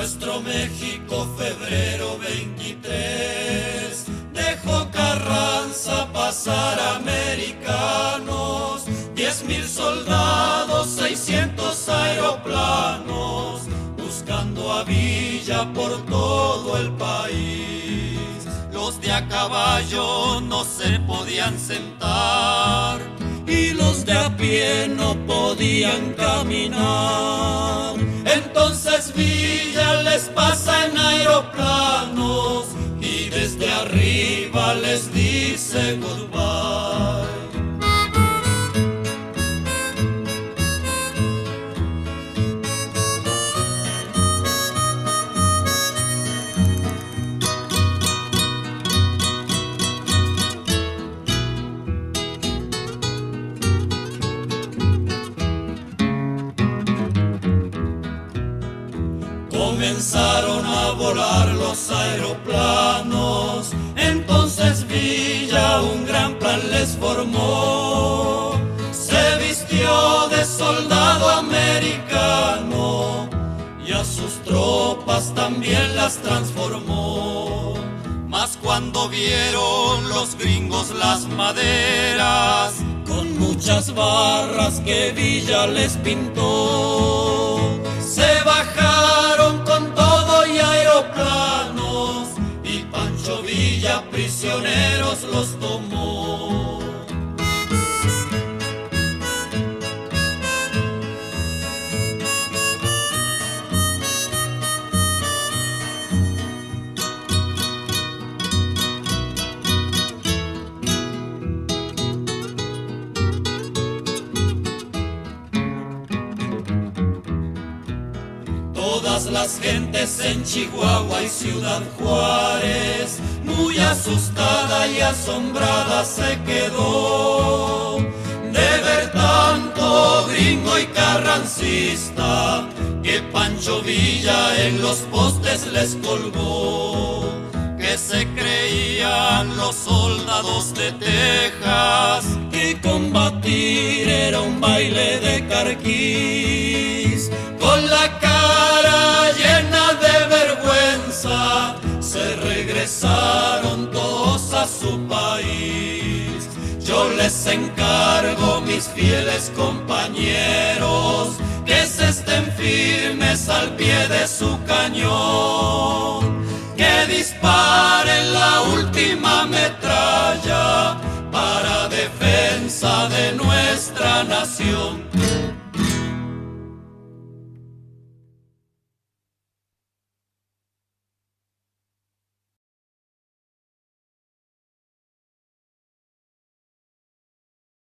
Nuestro México, febrero 23, dejó Carranza pasar americanos, 10,000 soldados, 600 aeroplanos, buscando a Villa por todo el país. Los de a caballo no se podían sentar y los de a pie no podían caminar. Entonces Villa les pasa en aeroplanos y desde arriba les dice goodbye. Comenzaron a volar los aeroplanos, entonces Villa un gran plan les formó. Se vistió de soldado americano y a sus tropas también las transformó. Mas cuando vieron los gringos las maderas, con muchas barras que Villa les pintó, se bajaron con todo y aeroplanos, y Pancho Villa prisioneros los tomó. Todas las gentes en Chihuahua y Ciudad Juárez, muy asustada y asombrada se quedó de ver tanto gringo y carrancista que Pancho Villa en los postes les colgó. Que se creían los soldados de Texas, que combatir era un baile de carquís. Con la cara llena de vergüenza se regresaron todos a su país. Yo les encargo, mis fieles compañeros, que se estén firmes al pie de su cañón, que disparen la última metralla para defensa de nuestra nación.